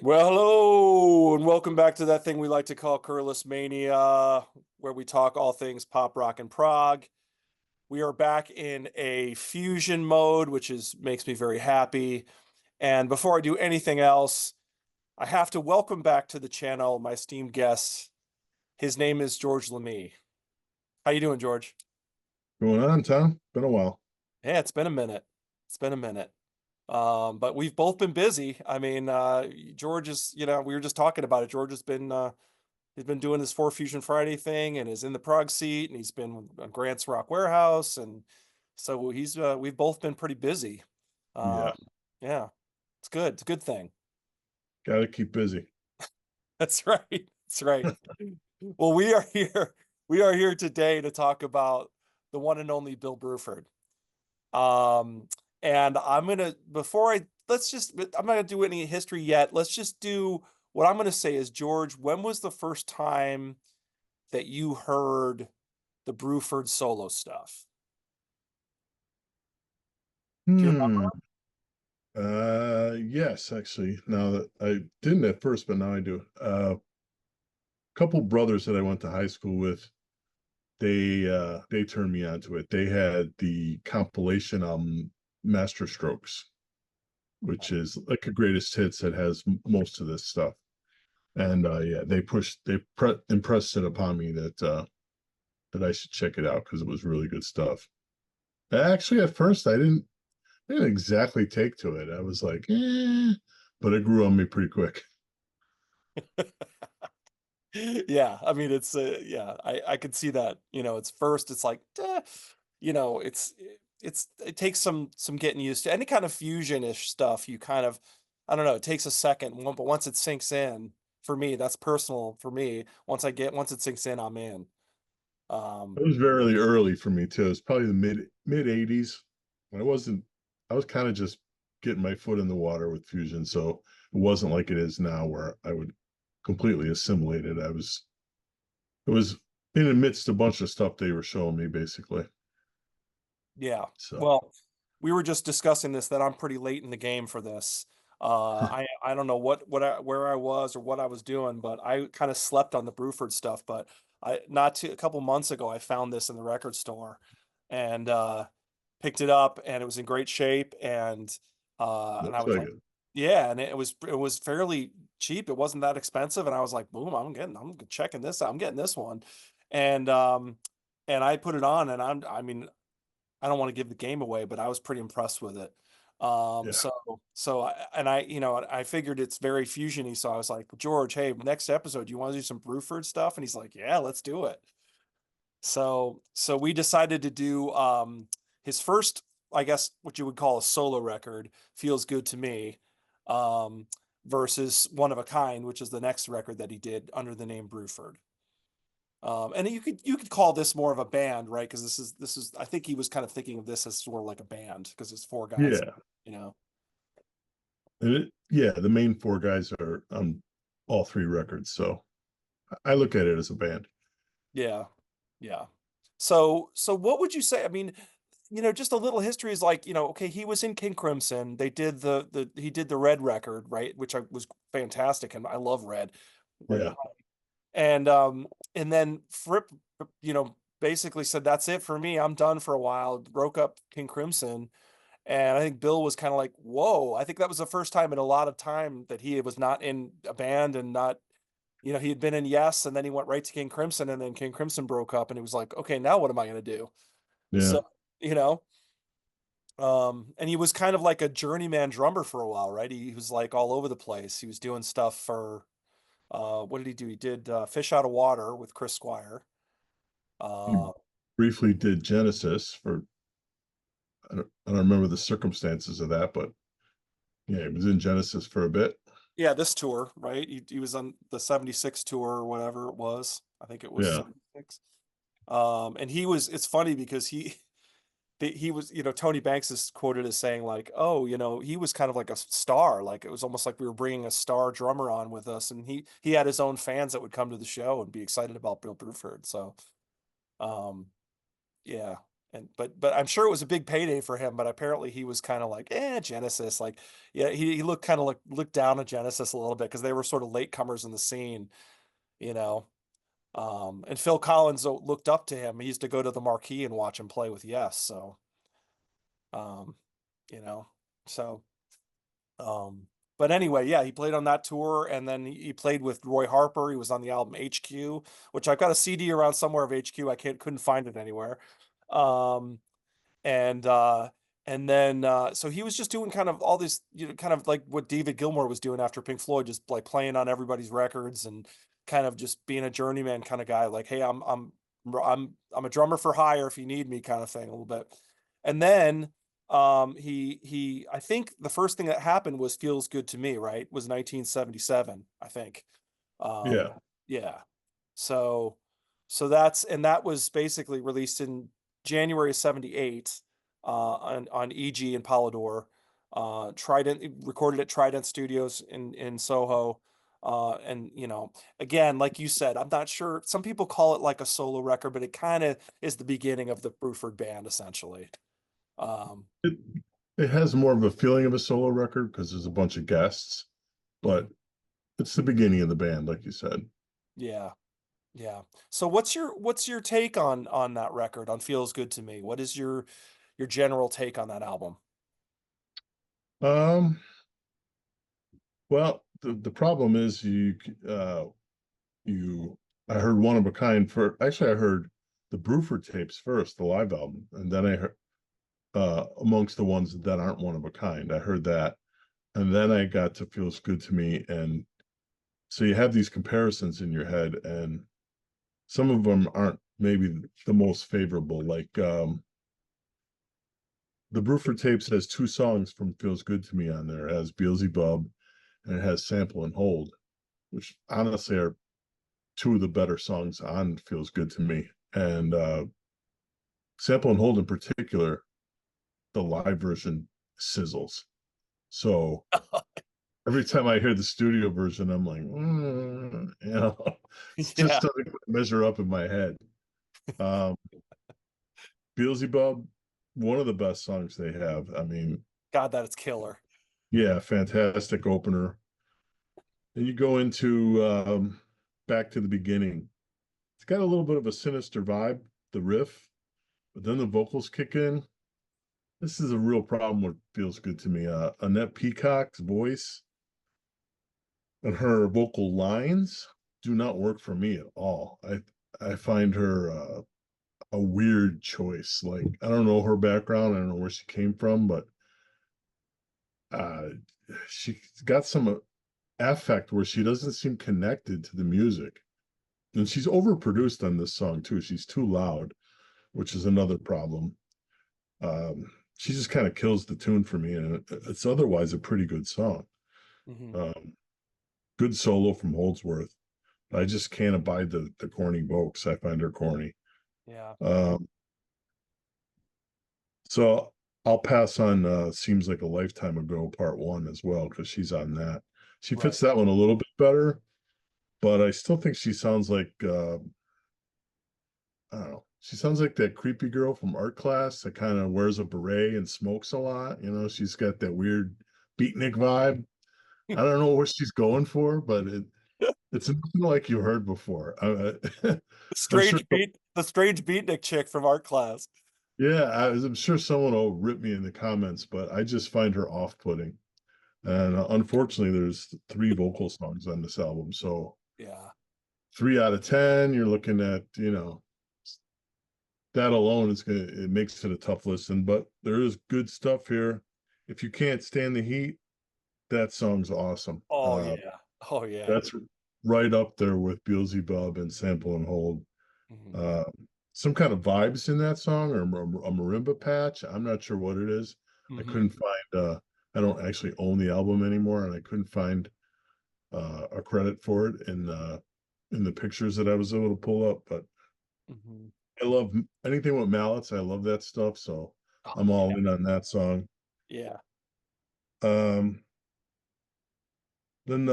Well, hello, and welcome back to that thing we like to call Curless Mania, where we talk all things pop, rock, and prog. We are back in a fusion mode, which is makes me very happy. And before I do anything else, I have to welcome back to the channel my esteemed guest. His name is George Lamie. How you doing, George? Going on, Tom? Been a while. Yeah, it's been a minute. It's been a minute. But we've both been busy. I mean, George is, we were just talking about it. George has been he's been doing this Four Fusion Friday thing and is in the Prog Seat, and he's been on Grant's Rock Warehouse, and so we've both been pretty busy. Yeah, Um, yeah, it's good. It's a good thing. gotta keep busy. That's right. That's right. Well, we are here. We are here today to talk about the one and only Bill Bruford. Um, and I'm gonna before I let's just I'm not gonna do any history yet. Let's just do what I'm gonna say is, George, when was the first time that you heard the Bruford solo stuff? Do you Hmm. Yes, actually. Now that I didn't at first, but now I do. Couple brothers that I went to high school with, they turned me onto it. They had the compilation Master Strokes, which is like a greatest hits that has most of this stuff. And yeah, impressed it upon me that I should check it out because it was really good stuff. Actually, at first I didn't exactly take to it. I was like, but it grew on me pretty quick. remember? Yeah, I mean it's yeah, I could see that. It's first it's like you know, it takes some getting used to. Any kind of fusion-ish stuff, you kind of I don't know, it takes a second, but once it sinks in, for me, that's personal for me. Once it sinks in, I'm in. It Um, was very early for me too. It was probably the mid '80s. I wasn't. I was kind of just getting my foot in the water with fusion, so it wasn't like it is now where I would completely assimilate it. It was in the midst of a bunch of stuff they were showing me basically. Yeah. So Well, we were just discussing this that I'm pretty late in the game for this. I don't know where I was or what I was doing, but I kind of slept on the Bruford stuff. But I not too a couple months ago I found this in the record store and picked it up, and it was in great shape, and I looks was like like, it. yeah, and it was fairly cheap. It wasn't that expensive, and I was like, boom, I'm checking this out. I'm getting this one. And I put it on, and I mean, I don't want to give the game away, but I was pretty impressed with it. Yeah. I figured it's very fusiony, so I was like, George, hey, next episode, do you want to do some Bruford stuff? And he's like, yeah, let's do it. So we decided to do his first, I guess, what you would call a solo record, Feels Good to Me, um, versus One of a Kind, which is the next record that he did under the name Bruford. And you could call this more of a band, right? Because this is I think he was kind of thinking of this as sort of like a band because it's four guys, Yeah. you know. Yeah, the main four guys are on all three records, so I look at it as a band. Yeah, yeah. So what would you say? I mean, just a little history is like, okay, he was in King Crimson. They did the he did the Red record, right? Which was fantastic, and I love Red. Yeah. And then Fripp, basically said, that's it for me. I'm done for a while. Broke up King Crimson. And I think Bill was kind of like, whoa. I think that was the first time in a lot of time that he was not in a band and not, he had been in Yes, and then he went right to King Crimson, and then King Crimson broke up, and he was like, okay, now what am I going to do? Yeah. So, you know, and he was kind of like a journeyman drummer for a while, right? He was like all over the place. He was doing stuff for, what did he do? He did Fish Out of Water with Chris Squire. He Uh, briefly did Genesis for I don't remember the circumstances of that, but yeah, he was in Genesis for a bit. yeah, this tour, right? He was on the 76 tour or whatever it was. I think it was Yeah. 76. And it's funny because he was, Tony Banks is quoted as saying like, oh, he was kind of like a star. Like it was almost like we were bringing a star drummer on with us. And he had his own fans that would come to the show and be excited about Bill Bruford. So, um, yeah. And but I'm sure it was a big payday for him, but apparently he was kind of like, Genesis, like, yeah, he looked kind of like looked down at Genesis a little bit because they were sort of latecomers in the scene, you know. And Phil Collins looked up to him. He used to go to the marquee and watch him play with Yes. So, um, you know, so, um, but anyway, yeah, he played on that tour, and then he played with Roy Harper. He was on the album HQ, which I've got a CD around somewhere of HQ. I couldn't find it anywhere. Um, and uh and then so he was just doing kind of all this, kind of like what David Gilmour was doing after Pink Floyd, just like playing on everybody's records and kind of just being a journeyman kind of guy, like, hey, I'm a drummer for hire if you need me, kind of thing, a little bit. And then he I think the first thing that happened was Feels Good to Me, right? Was 1977, I think. um Yeah. yeah. So that was basically released in January of 78, on EG and Polydor. Trident recorded at Trident Studios in Soho. And again, like you said, I'm not sure. Some people call it like a solo record, but it kind of is the beginning of the Bruford band, essentially. Um, It, it has more of a feeling of a solo record because there's a bunch of guests, but mhm. it's the beginning of the band, like you said. Yeah, yeah. So what's your take on that record, on Feels Good to Me? What is your general take on that album? Um, well, the problem is you I heard One of a Kind for actually I heard the Bruford tapes first, the live album, and then I heard amongst the ones that aren't one of a kind. I heard that, and then I got to Feels Good to Me, and so you have these comparisons in your head, and some of them aren't maybe the most favorable. Like the Bruford tapes has two songs from Feels Good to Me on there. It has Beelzebub and it has Sample and Hold, which honestly are two of the better songs on Feels Good to Me. And Sample and Hold in particular, the live version sizzles. So every time I hear the studio version, I'm like, it just Yeah. doesn't measure up in my head. Um, Beelzebub, one of the best songs they have. I mean, God, that it's killer. yeah, fantastic opener. And you go into Back to the Beginning. It's got a little bit of a sinister vibe, the riff, but then the vocals kick in. This is a real problem with Feels Good to Me. Annette Peacock's voice and her vocal lines do not work for me at all. I find her a weird choice. Like I don't know her background, I don't know where she came from, but uh, she's got some affect where she doesn't seem connected to the music. And she's overproduced on this song too. She's too loud, which is another problem. She just kind of kills the tune for me, and it's otherwise a pretty good song. Hmm. Um, Good solo from Holdsworth. I just can't abide the corny vocals. I find her corny. Yeah. Um, so I'll pass on Seems Like a Lifetime Ago Part One as well, because she's on that. She Right. fits that one a little bit better, but I still think she sounds like I don't know. She sounds like that creepy girl from art class that kind of wears a beret and smokes a lot. You know, she's got that weird beatnik vibe. I don't know what she's going for, but it's nothing like you heard before. I'm sure, The strange beatnik chick from art class. yeah, I'm sure someone will rip me in the comments, but I just find her off-putting. And unfortunately, there's three vocal songs on this album, so Yeah. 3 out of 10, you're looking at, that alone is it makes it a tough listen, but there is good stuff here. If you can't stand the heat, that song's awesome. Oh yeah. Oh yeah. That's right up there with Beelzebub and Sample and Hold. Hmm. Uh, some kind of vibes in that song or a marimba patch. I'm not sure what it is. I Hmm. couldn't find I don't actually own the album anymore and I couldn't find a credit for it in the pictures that I was able to pull up, but Hmm. I love anything with mallets. I love that stuff. So Oh I'm all yeah. in on that song. Yeah. Um, then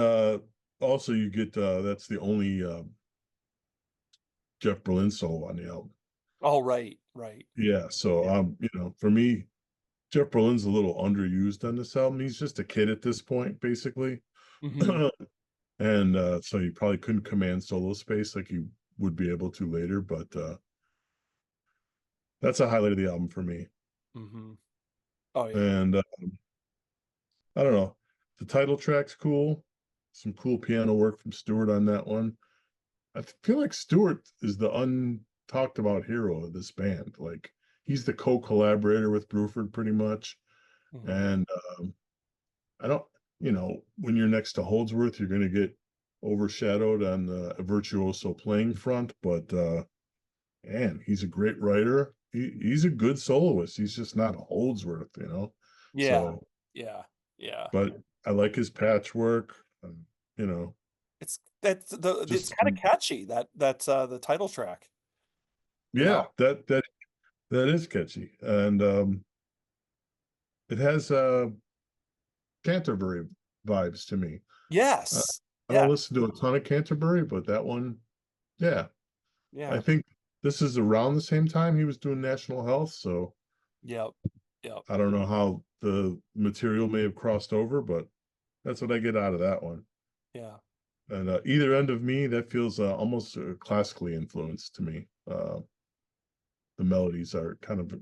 also you get that's the only Jeff Berlin solo on the album. Oh, right, right. Yeah, so Yeah. for me, Jeff Berlin's a little underused on this album. He's just a kid at this point, basically. Hmm. And so he probably couldn't command solo space like he would be able to later, but that's a highlight of the album for me. Hmm. Oh yeah. And I don't know. The title track's cool. Some cool piano work from Stewart on that one. I feel like Stewart is the untalked about hero of this band. Like he's the co-collaborator with Bruford pretty much. Hmm. And I don't, when you're next to Holdsworth, you're going to get overshadowed on the virtuoso playing front. But man, he's a great writer. He's a good soloist. He's just not Holdsworth. Yeah. So, Yeah. Yeah. but I like his patchwork. You know, It's just kind of catchy, that's the title track, you know? yeah, that is catchy, and it has Canterbury vibes to me. Uh, Yes. I don't Yeah. listen to a ton of Canterbury, but that one, yeah, I Yeah. think this is around the same time he was doing National Health, so Yep. Yep. I don't know how the material may have crossed over, but that's what I get out of that one. Yeah. And either end of me, that feels almost classically influenced to me. The melodies are kind of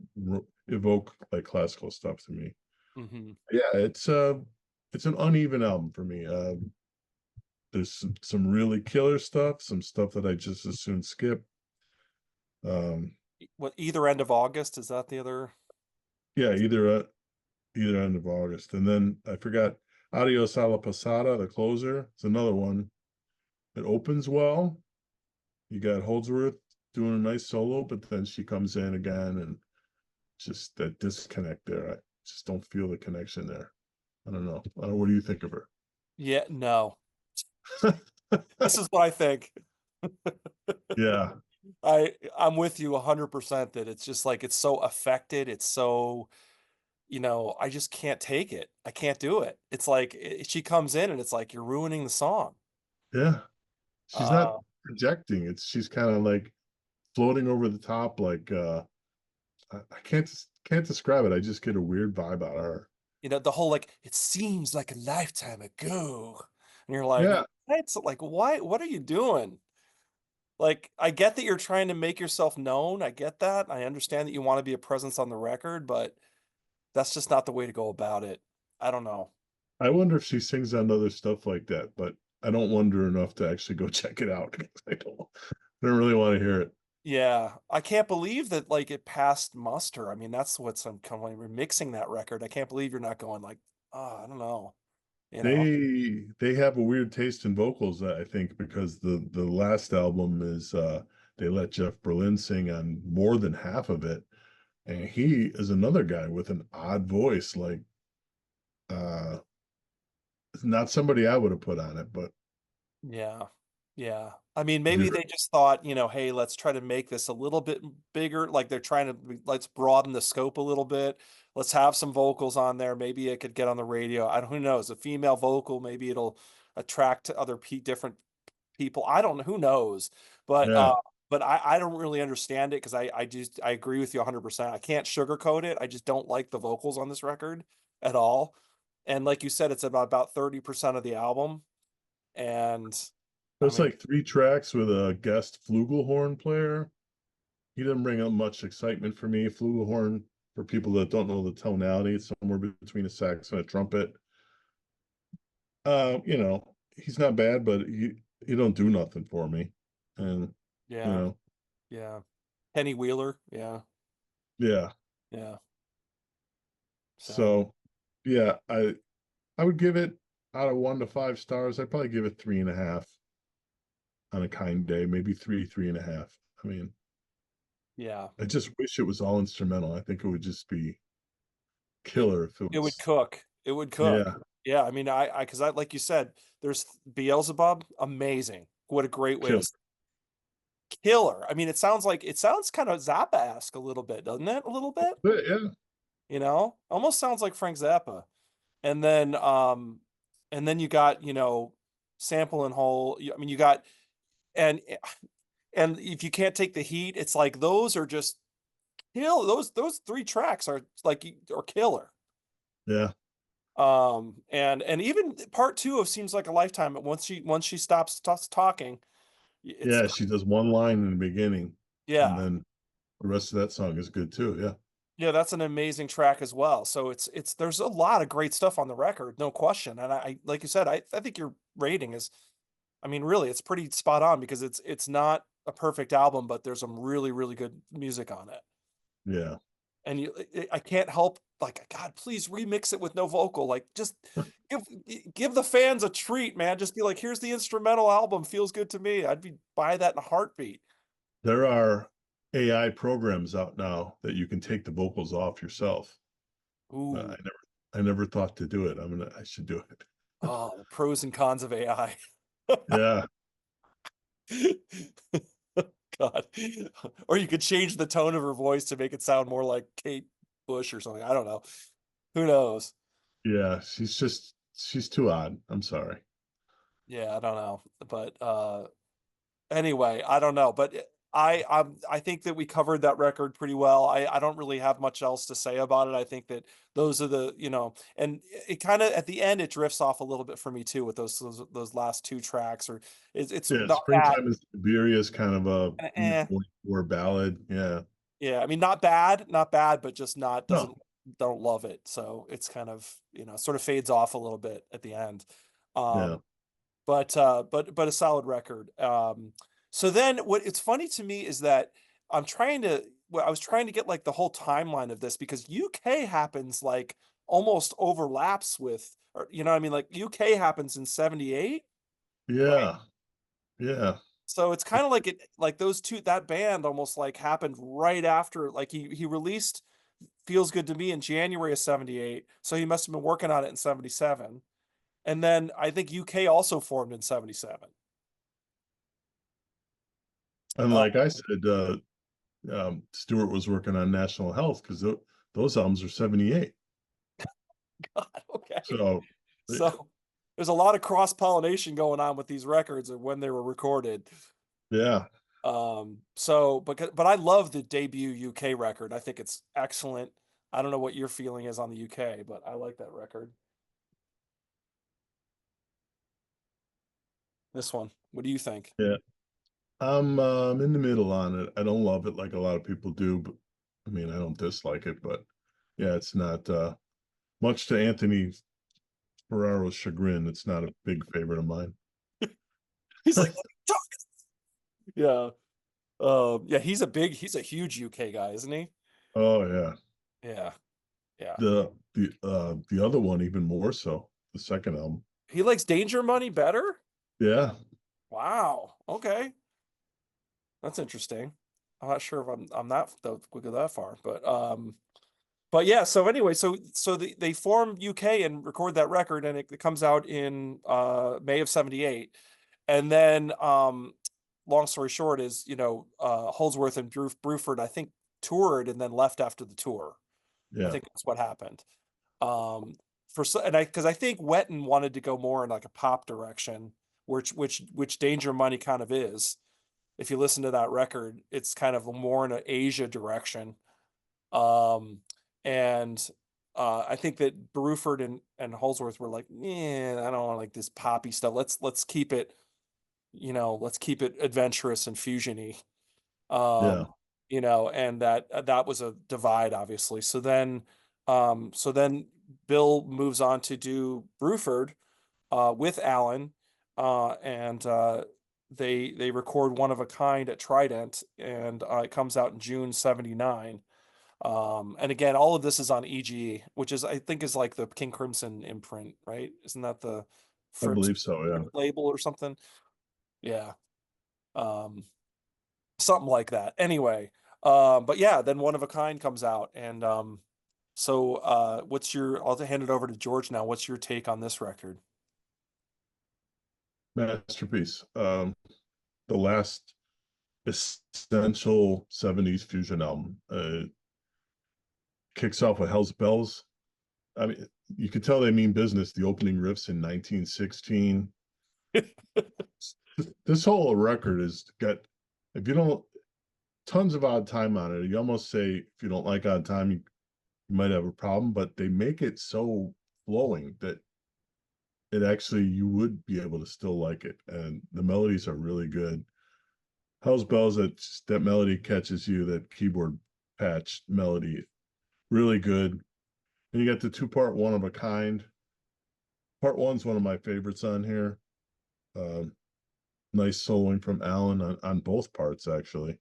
evoke like classical stuff to me. Hmm. Yeah, it's an uneven album for me. There's some really killer stuff, some stuff that I just as soon skip. Um, What, either end of August, is that the other? yeah, either end of August, and then I forgot Adios a la Pasada, the closer. It's another one. It opens well. You got Holdsworth doing a nice solo, but then she comes in again, and just that disconnect there. I just don't feel the connection there. I don't know. What do you think of her? Yeah, no. This is what I think. Yeah, I'm with you 100% that it's just like it's so affected, it's so, I just can't take it. I can't do it. It's like she comes in and it's like you're ruining the song. yeah. She's not Uh, projecting. She's kind of like floating over the top. Like I can't describe it. I just get a weird vibe out of her. the whole like it seems like a lifetime ago. And you're like, Yeah, it's like, why, what are you doing? Like, I get that you're trying to make yourself known. I get that. I understand that you want to be a presence on the record, but that's just not the way to go about it. I don't know. I wonder if she sings on other stuff like that, but I don't wonder enough to actually go check it out. I don't really want to hear it. Yeah, I can't believe that like it passed muster. I mean, that's what's I'm kind of remixing that record. I can't believe you're not going like, oh, I don't know, you know. They have a weird taste in vocals, I think, because the last album is they let Jeff Berlin sing on more than half of it, and he is another guy with an odd voice, like uh not somebody I would have put on it, but Yeah. Yeah. I mean, maybe weird. they just thought, hey, let's try to make this a little bit bigger. Like they're trying to, let's broaden the scope a little bit. Let's have some vocals on there. Maybe it could get on the radio. I don't, who knows? A female vocal, maybe it'll attract other different people. I don't know. Who knows? But, Yeah. I don't really understand it because I agree with you 100%. I can't sugarcoat it. I just don't like the vocals on this record at all. And like you said, it's about 30% of the album. And I There's mean, like three tracks with a guest flugelhorn player. He didn't bring up much excitement for me. Flugelhorn, for people that don't know the tonality, it's somewhere between a sax and a trumpet. He's not bad, but he don't do nothing for me. And you yeah, know, yeah. Penny Wheeler, yeah, yeah. yeah. So So yeah, I would give it out of 1 to 5 stars. I'd probably give it 3.5 on a kind day, maybe three and a half. I mean, yeah, I just wish it was all instrumental. I think it would just be it killer if it it would was. cook. It would cook. Yeah, Yeah, I mean, because I like you said, there's Beelzebub, amazing. What a great way to killer. killer. I mean, it sounds kind of Zappa-esque a little bit, doesn't it? A little bit, But yeah, almost sounds like Frank Zappa. And then, you got, sample and whole. I mean, you got, and and if you can't take the heat, it's like those are just those three tracks are like are killer. Yeah. And even part two of Seems Like a Lifetime, once she stops talking, it's Yeah, she does one line in the beginning, and yeah. then the rest of that song is good too. Yeah. Yeah, that's an amazing track as well. So it's there's a lot of great stuff on the record, no question. And I like you said, I think your rating is, I mean, really, it's pretty spot on because it's not a perfect album, but there's some really, really good music on it. Yeah. And I can't help like, God, please remix it with no vocal. Like, just give give the fans a treat, man. Just be like, here's the instrumental album, feels good to me. I'd be buy that in a heartbeat. There are AI programs out now that you can take the vocals off yourself. Ooh, I never thought to do it. I should do it. oh, the pros and cons of AI. Yeah. God. Or you could change the tone of her voice to make it sound more like Kate Bush or something. I don't know. Who knows? Yeah. She's too odd. I'm sorry. Yeah, I don't know. But anyway, I don't know. But I think that we covered that record pretty well. I don't really have much else to say about it. I think that those are the, and it kind of at the end it drifts off a little bit for me too with those last two tracks, or it's Yeah. not bad. Springtime in Siberia is kind of a Eh. war ballad. Yeah. Yeah, I mean, not bad, but just not No. doesn't don't love it. So it's kind of, sort of fades off a little bit at the end. Yeah. Um, but a solid record. So then what it's funny to me is that I was trying to get like the whole timeline of this because UK happens like almost overlaps with, or you know what I mean, like UK happens in 78, right? Yeah. Yeah. So it's kind of like like those two, that band almost like happened right after, like he released Feels Good to Me in January of 78. So he must have been working on it in 77. And then I think UK also formed in 77. And Uh, like I said, Stewart was working on National Health because those albums are 78. God, okay. So, So there's a lot of cross pollination going on with these records and when they were recorded. yeah. So but I love the debut UK record. I think it's excellent. I don't know what your feeling is on the UK, but I like that record. This one. What do you think? Yeah. I'm in the middle on it. I don't love it like a lot of people do, but I mean, I don't dislike it, but yeah, it's not much to Anthony Ferraro's chagrin. It's not a big favorite of mine. He's like, let me talk. Yeah. Yeah, he's a huge UK guy, isn't he? Oh yeah. Yeah. Yeah. The other one even more so, the second album. He likes Danger Money better? Yeah. Wow. Okay. That's interesting. I'm not sure if I'm that we go that far, but yeah, so anyway, so they form UK and record that record and it comes out in May of 78. And then long story short is, Holdsworth and Bruford I think toured and then left after the tour. I Yeah. think that's what happened. Um, and because I think Wetton wanted to go more in like a pop direction, which Danger Money kind of is. If you listen to that record, it's kind of more in an Asia direction. Um, and I think that Bruford and Holsworth were like, yeah, I don't want like this poppy stuff. Let's keep it, let's keep it adventurous and fusiony. Yeah. Um, and that was a divide, obviously. So then Bill moves on to do Bruford with Alan, and they record One of a Kind at Trident, and it comes out in June 79. And again, all of this is on EGE, which is I think is like the King Crimson imprint, right? Isn't that the I Fripp believe so. Yeah. label or something? Yeah. Um, Something like that. Anyway, but yeah, then One of a Kind comes out, and what's your? I'll hand it over to George now. What's your take on this record? Masterpiece. The last essential 70s fusion album. Kicks off with Hell's Bells. I mean, you could tell they mean business. The opening riffs in 1916. This whole record has got if you don't, tons of odd time on it. You almost say if you don't like odd time, you might have a problem, but they make it so flowing that it actually you would be able to still like it. And the melodies are really good. Hell's Bells, that melody catches you, that keyboard patch melody, really good. And you got the two-part One of a Kind. Part one's one of my favorites on here. Um, nice soloing from Alan on both parts, actually.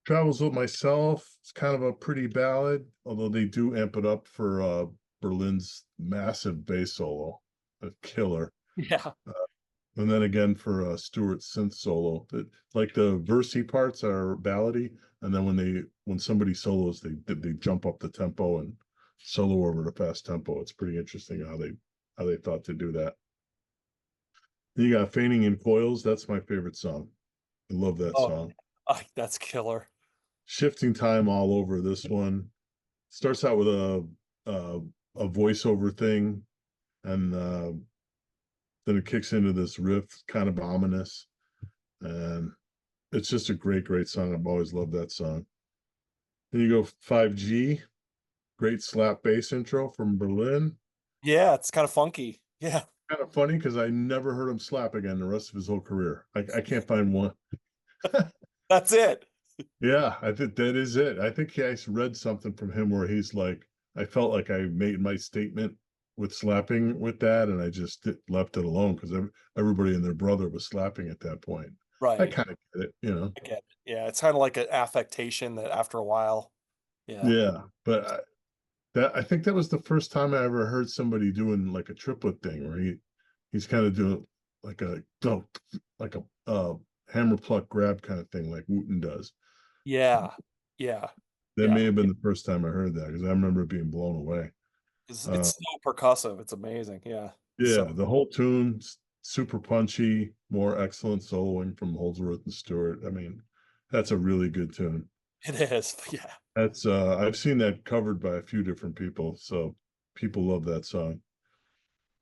Travels with Myself. It's kind of a pretty ballad, although they do amp it up for Berlin's massive bass solo, a killer. Yeah. And then again for Stewart's synth solo, like the versey parts are ballady, and then when somebody solos, they jump up the tempo and solo over the fast tempo. It's pretty interesting how they thought to do that. You got Fainting in Coils. That's my favorite song. I love that Oh, song. that's killer. Shifting time all over this one. Starts out with a, a voiceover thing, and then it kicks into this riff, kind of ominous, and it's just a great song. I've always loved that song. Then you go 5G, great slap bass intro from Berlin. Yeah, it's kind of funky. Yeah, Kind of funny because I never heard him slap again the rest of his whole career. I can't find one. that's it. Yeah, I think that is it. I think I read something from him where he's like, I felt like I made my statement with slapping with that, and I just left it alone because everybody and their brother was slapping at that point. I Right. kind of get it, you know. I get it. Yeah, it's kind of like an affectation that after a while. Yeah. Yeah, but I think that was the first time I ever heard somebody doing like a triplet thing where he's kind of doing like a dunk, like a hammer pluck grab kind of thing like Wooten does. Yeah. Yeah. That Yeah. may have been the first time I heard that because I remember being blown away. It's Uh, so percussive. It's amazing. Yeah. So yeah, the whole tune super punchy, more excellent soloing from Holdsworth and Stewart. I mean, that's a really good tune. it is. Yeah. That's I've seen that covered by a few different people, so people love that song.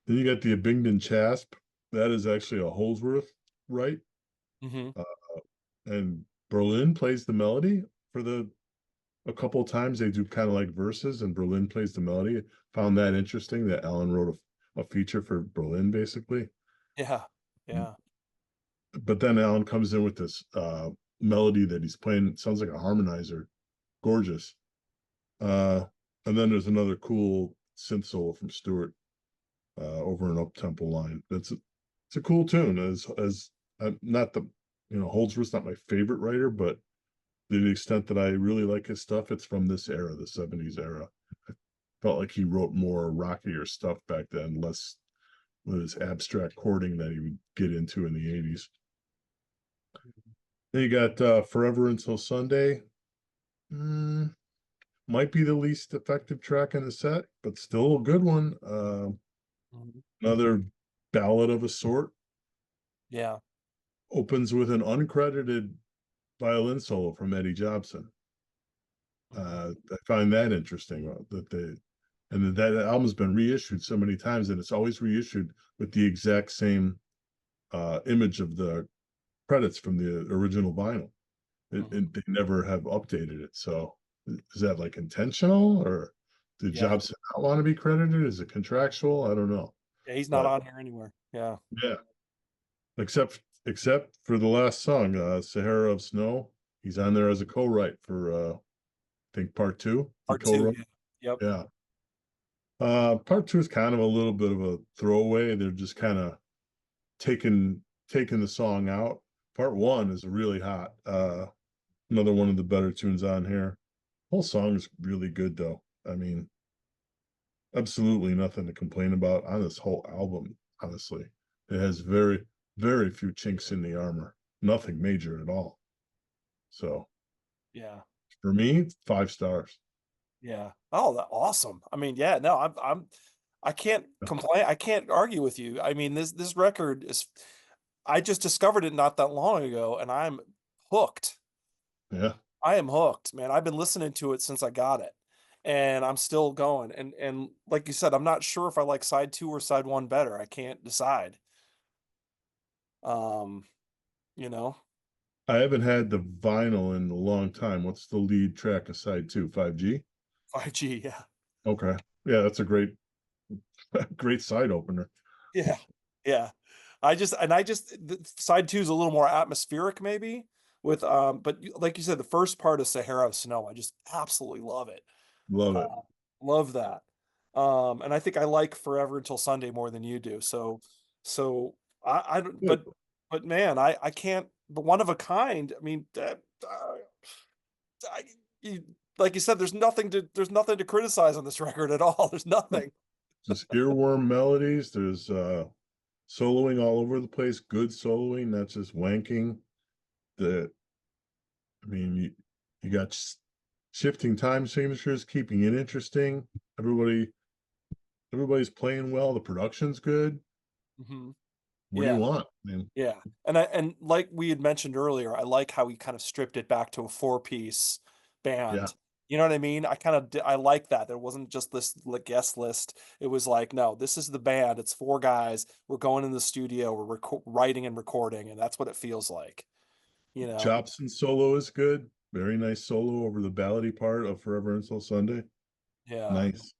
Then you got the Abingdon Chasp. That is actually a Holdsworth, right? Hmm. Uh, and Berlin plays the melody for a couple of times. They do kind of like verses, and Berlin plays the melody. Found that interesting that Alan wrote a feature for Berlin, basically. Yeah. Yeah. But then Alan comes in with this melody that he's playing. It sounds like a harmonizer, gorgeous. Uh, and then there's another cool synth solo from Stewart over an up tempo line. It's a cool tune. As not the Holdsworth's not my favorite writer, but to the extent that I really like his stuff, it's from this era, the '70s era. I felt like he wrote more rockier stuff back then, less with his abstract chording that he would get into in the '80s. Then you got Forever Until Sunday. Mm, might be the least effective track in the set, but still a good one. Mhm. Another ballad of a sort. Yeah. Opens with an uncredited violin solo from Eddie Jobson. Mhm. I find that interesting that album's been reissued so many times, and it's always reissued with the exact same image of the credits from the original vinyl. Mhm. They never have updated it. So is that like intentional, or did Yeah. Jobson not want to be credited? Is it contractual? I don't know. Yeah. He's not But on here anywhere. Yeah. yeah, except for the last song, Sahara of Snow. He's on there as a co-write for I think part two. He Part two. co-wrote. Yeah. Yep. Yeah. Part two is kind of a little bit of a throwaway. They're just kind of taking the song out. Part one is really hot. Another one of the better tunes on here. Whole song is really good though. I mean, absolutely nothing to complain about on this whole album, honestly. It has very few chinks in the armor. Nothing major at all. So Yeah. for me, 5 stars. Yeah. Oh, awesome. I mean, yeah, no, I can't complain. I can't argue with you. I mean, this record is I just discovered it not that long ago and I'm hooked. Yeah. I am hooked, man. I've been listening to it since I got it and I'm still going. And like you said, I'm not sure if I like side 2 or side 1 better. I can't decide. Um, you know. I haven't had the vinyl in a long time. What's the lead track of side two? 5G? 5G, yeah. Okay. Yeah, that's a great, great side opener. Yeah. Yeah. Side two is a little more atmospheric maybe with but like you said, the first part of Sahara of Snow, I just absolutely love it. Love it. Uh, love that. And I think I like Forever Until Sunday more than you do. So I don't, Good. but man, I can't, but One of a Kind. I mean, I, you, like you said, there's nothing to criticize on this record at all. There's nothing. Just earworm melodies. There's soloing all over the place. Good soloing, not just wanking. The I mean, you got shifting time signatures, keeping it interesting. Everybody, everybody's playing well. The production's good. Mhm. What do you Yeah. want? I mean, Yeah, and like we had mentioned earlier, I like how he kind of stripped it back to a four-piece yeah, band. You know what I mean? I like that. There wasn't just this guest list. It was like, no, this is the band. It's four guys. We're going in the studio. We're writing and recording, and that's what it feels like. You know? Jobson's solo is good. Very nice solo over the ballady part of Forever Until Sunday. Yeah, Nice.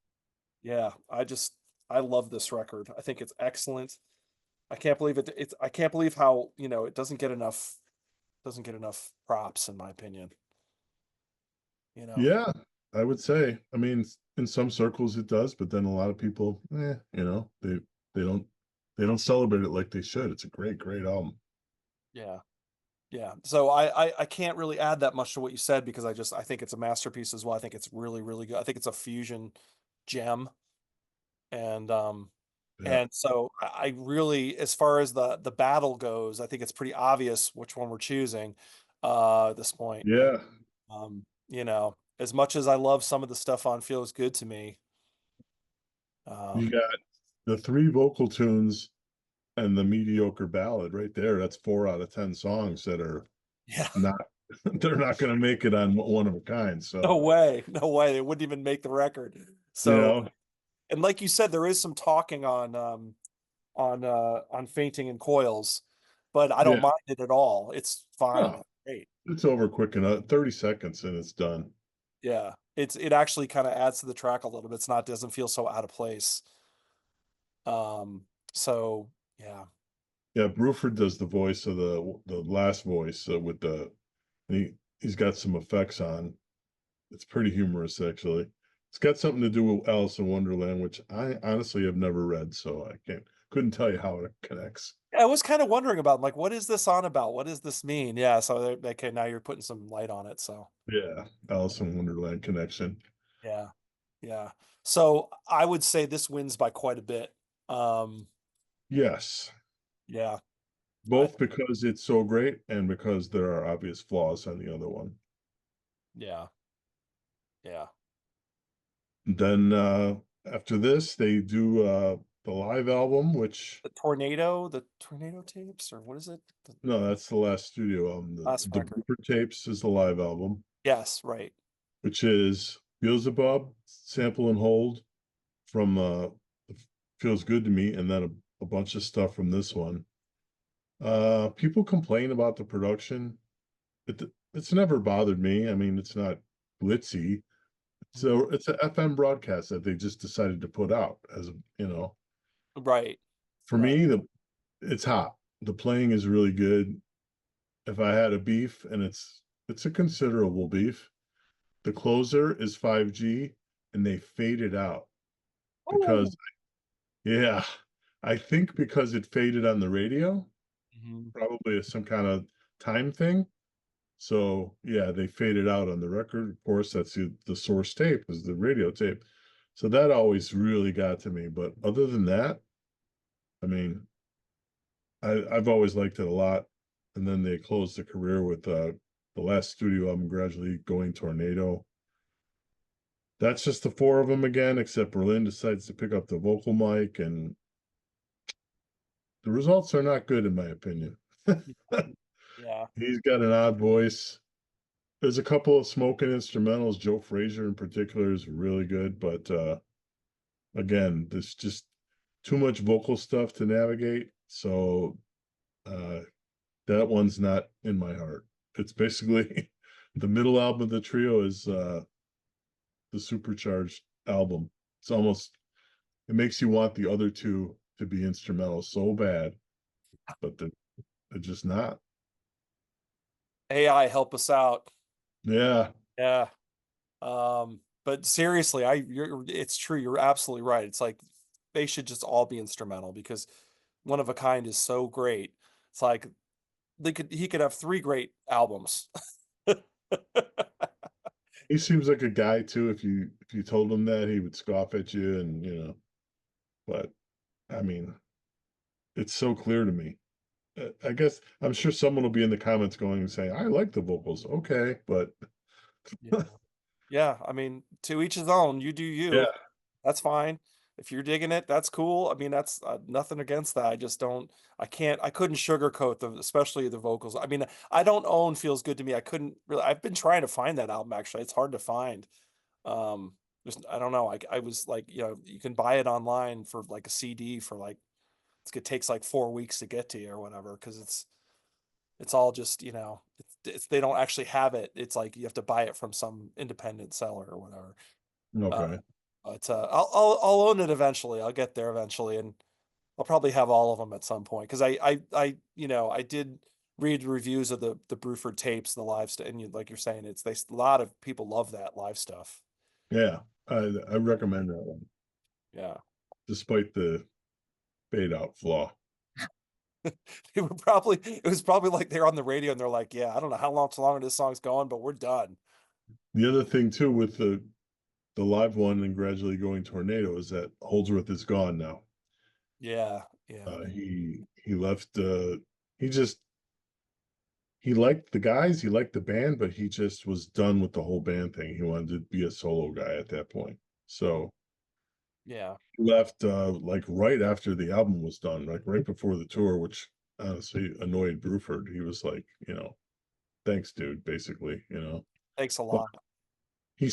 yeah. I love this record. I think it's excellent. I can't believe it. I can't believe how it doesn't get enough props in my opinion. You know. Yeah, I would say. I mean, in some circles it does, but then a lot of people, they don't they don't celebrate it like they should. It's a great, great album. Yeah. Yeah. So I can't really add that much to what you said because I think it's a masterpiece as well. I think it's really, really good. I think it's a fusion gem. And Yeah. so I really, as far as the battle goes, I think it's pretty obvious which one we're choosing at this point. Yeah. As much as I love some of the stuff on Feels Good to Me. You Um got the three vocal tunes and the mediocre ballad right there. That's 4 out of 10 songs that are yeah. not they're not going to make it on One of a Kind. No So, way. No way. They wouldn't even make the record. you So, know, and like you said, there is some talking on Fainting in Coils, but I don't yeah, mind it at all. It's fine. no, Great. it's over quick enough. 30 seconds and it's done. Yeah. It actually kind of adds to the track a little bit. It's not doesn't feel so out of place. Um so yeah. Yeah, Bruford does the voice of the last voice with the he's got some effects on. It's pretty humorous actually. It's got something to do with Alice in Wonderland, which I honestly have never read, so I couldn't tell you how it connects. I was kind of wondering about like what is this on about? What does this mean? Yeah, so okay, now you're putting some light on it. So Yeah, Alice in Wonderland connection. yeah. Yeah. So I would say this wins by quite a bit. Um Yes, yeah. I both because it's so great and because there are obvious flaws on the other one. yeah. Yeah. Then after this, they do the live album, which The tornado tapes, or what is it? The no, that's the last studio album. last The record. Bruford tapes is the live album, Yes, right. which is Beelzebub, Sample and Hold from Feels Good to Me, and then a bunch of stuff from this one. People complain about the production. It's never bothered me. I mean, it's not glitzy. Mhm. So it's an FM broadcast that they just decided to put out as Right. for Right. me, it's hot. The playing is really good. If I had a beef, and it's a considerable beef, the closer is 5G and they fade it out Oh. because yeah, I think because it faded on the radio, Mhm. probably some kind of time thing. So yeah, they faded out on the record. Of course, that's the source tape is the radio tape. So that always really got to me. But other than that, I mean, I've always liked it a lot. And then they closed the career with the last studio album, Gradually Going Tornado. That's just the four of them again, except Berlin decides to pick up the vocal mic, and the results are not good in my opinion. Yeah. He's got an odd voice. There's a couple of smoking instrumentals. Joe Frazier in particular is really good, but again, there's just too much vocal stuff to navigate. So uh, that one's not in my heart. It's basically the middle album of the trio is the supercharged album. It's almost it makes you want the other two to be instrumental so bad, but they're just not. AI, help us out. Yeah, Yeah. But seriously, it's true. You're absolutely right. It's like they should just all be instrumental because One of a Kind is so great. It's like he could have three great albums. he seems like a guy too. If you told him that, he would scoff at you, and But I mean, it's so clear to me. I guess I'm sure someone will be in the comments going and saying, "I like the vocals." Okay, but Yeah. Yeah, I mean, to each his own. You do yeah, you. That's fine. If you're digging it, that's cool. I mean, that's nothing against that. I just don't. I couldn't sugarcoat especially the vocals. I mean, I don't own Feels Good to Me. I couldn't really. I've been trying to find that album actually. It's hard to find. Um, just I don't know. I was like, you can buy it online for like a CD for like it takes like 4 weeks to get to you or whatever because it's all just it's they don't actually have it. It's like you have to buy it from some independent seller or whatever. Uh, okay, but I'll own it eventually. I'll get there eventually, and I'll probably have all of them at some point because I did read reviews of the Bruford tapes, the live stuff, and like you're saying, a lot of people love that live stuff. yeah, I recommend that one, Yeah, despite the fade out flaw. it was probably like they're on the radio and they're like, yeah, I don't know how longer this song's going, but we're done. The other thing too with the live one and gradually going tornado is that Holdsworth is gone now. Yeah, yeah, He left. He just he liked the guys, he liked the band, but he just was done with the whole band thing. He wanted to be a solo guy at that point. So yeah, he left like right after the album was done, like right before the tour, which honestly annoyed Bruford. He was like, thanks, dude, basically, thanks a But lot. he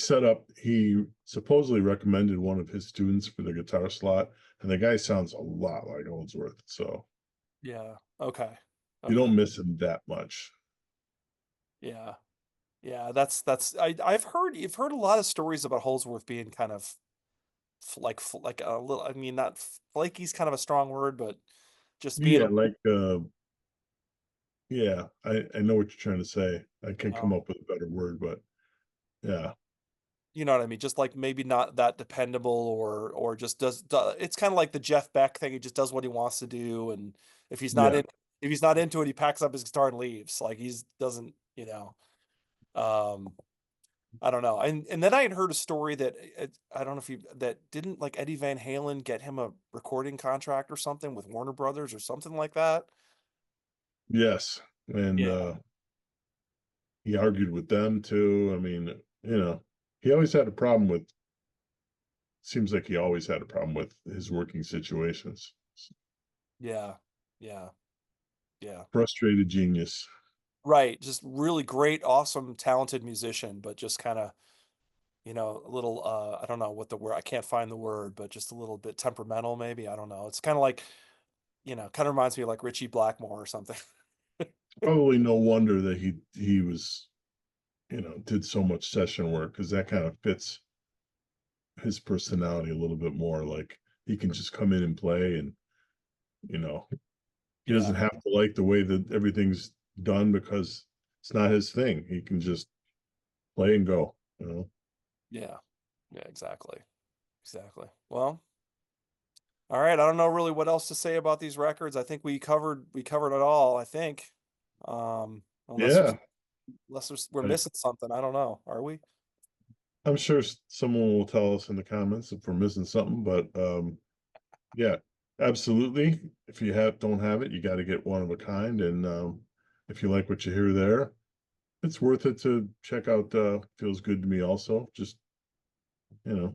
supposedly recommended one of his students for the guitar slot, and the guy sounds a lot like Holdsworth. So Yeah, okay, you okay, don't miss him that much. yeah. Yeah, I've heard you've heard a lot of stories about Holsworth being kind of like a little, I mean, not flaky's kind of a strong word, but just being Yeah, like yeah, I know what you're trying to say. I can't uh, come up with a better word, but yeah. you know what I mean, just like maybe not that dependable or just it's kind of like the Jeff Beck thing. He just does what he wants to do, and if he's not Yeah. in if he's not into it, he packs up his guitar and leaves. Like he's doesn't, um I don't know. And then I had heard a story that I don't know if you that didn't like Eddie Van Halen get him a recording contract or something with Warner Brothers or something like that. Yes. And Yeah. he argued with them too. I mean, he always had a problem with seems like he always had a problem with his working situations. Yeah. Yeah. Yeah. Frustrated genius. Right. Just really great, awesome, talented musician, but just kind of, a little I don't know what the word I can't find the word, but just a little bit temperamental maybe. I don't know. It's kind of like, kind of reminds me of like Richie Blackmore or something. Probably no wonder that he was, did so much session work because that kind of fits his personality a little bit more. Like he can just come in and play and, you know, he Yeah. doesn't have to like the way that everything's done because it's not his thing. He can just play and go. Yeah. Yeah, exactly. Exactly. Well, all right. I don't know really what else to say about these records. I think we covered it all, I think. Unless Yeah, we're I, missing something. I don't know. Are we? I'm sure someone will tell us in the comments if we're missing something, but yeah, absolutely. If you don't have it, you got to get one of a kind. And if you like what you hear there, it's worth it to check out Feels Good to Me also. Just, you know,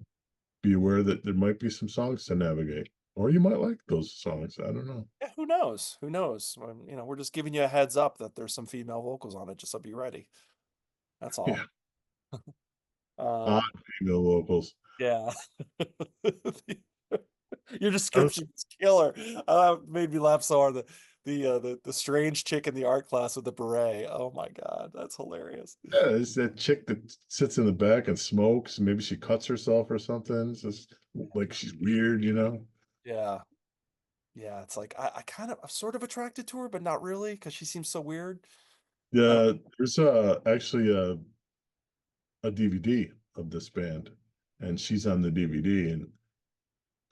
be aware that there might be some songs to navigate. Or you might like those songs. I don't know. Yeah, who knows? Who knows? We're just giving you a heads up that there's some female vocals on it, just so be ready. That's Yeah. all. Odd Um, female vocals. yeah. Your I don't description is killer. Made me laugh so hard. the strange chick in the art class with the beret. Oh my God, that's hilarious. Yeah, it's that chick that sits in the back and smokes. Maybe she cuts herself or something. It's just like she's weird, you know? Yeah. Yeah, it's like I'm sort of attracted to her, but not really because she seems so weird. Uh, Yeah, there's actually a DVD of this band, and she's on the DVD, and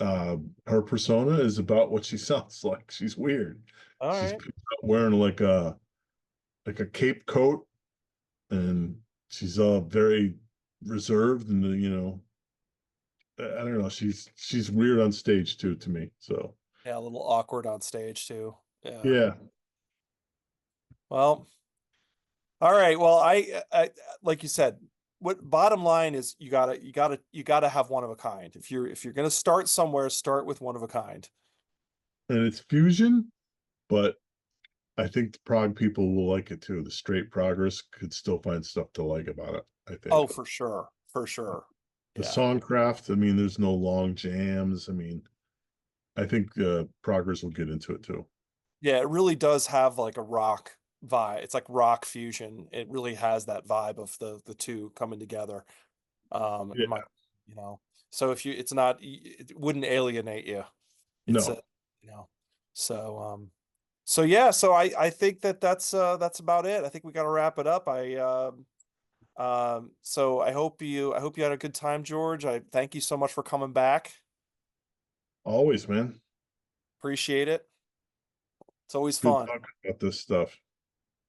uh, her persona is about what she sounds like. She's weird. all She's right. wearing like a cape coat, and she's very reserved, and I don't know. She's weird on stage too to me. So Yeah, a little awkward on stage too. Yeah. yeah, Well, all right. Well, I like you said, what bottom line is you gotta have one of a kind. If you're gonna start somewhere, start with one of a kind. and it's fusion, but I think the prog people will like it too. The straight progress could still find stuff to like about it, I Oh, think. for sure. For sure. The Yeah. songcraft, I mean, there's no long jams. I mean, I think progress will get into it too. Yeah, it really does have like a rock vibe. It's like rock fusion. It really has that vibe of the two coming together. In my, Yeah. you know, so if you, it's not, it wouldn't alienate you. It's a, No. you know, so, so yeah, so I think that's about it. I think we got to wrap it up. So I hope you had a good time, George. I thank you so much for coming back. Always, man. Appreciate it. It's always Good fun. talking about this stuff.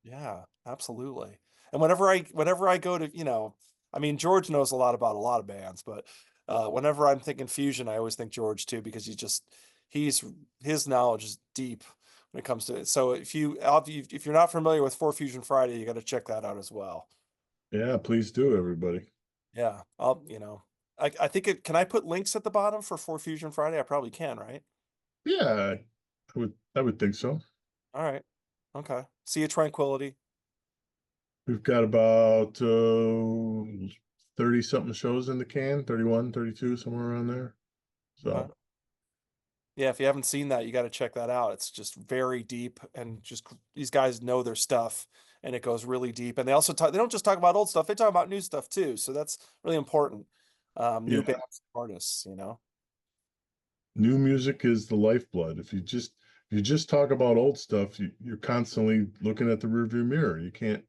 Yeah, absolutely. And whenever I go to, I mean, George knows a lot about a lot of bands, but whenever I'm thinking fusion, I always think George too, because he's his knowledge is deep when it comes to it. So if you're not familiar with For Fusion Friday, you got to check that out as well. Yeah, please do, everybody. Yeah, I think can I put links at the bottom for Fusion Friday? I probably can, right? Yeah, I would think so. All right. Okay. Sea of Tranquility. We've got about 30 something shows in the can, 31, 32, somewhere around there. Okay. So Yeah, if you haven't seen that, you got to check that out. It's just very deep and just these guys know their stuff and it goes really deep. And they don't just talk about old stuff, they talk about new stuff too. So that's really important. New yeah, bands, artists. new music is the lifeblood. If you just talk about old stuff, you're constantly looking at the rearview mirror. You can't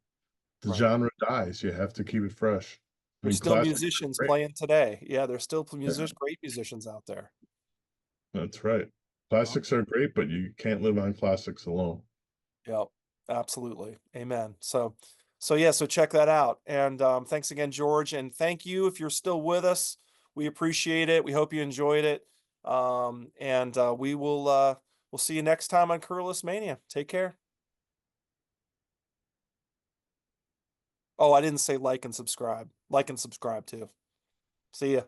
the Right. genre dies. You have to keep it fresh. I There's mean, still classics musicians are great. playing today. Yeah, there's still Yeah, great musicians out there. that's right. Well, Classics are great, but you can't live on classics alone. yeah, absolutely. Amen. So yeah, so check that out. And thanks again, George. And thank you if you're still with us. We appreciate it. We hope you enjoyed it. And we'll see you next time on Curless Mania. Take care. Oh, I didn't say like and subscribe. Like and subscribe too. See ya.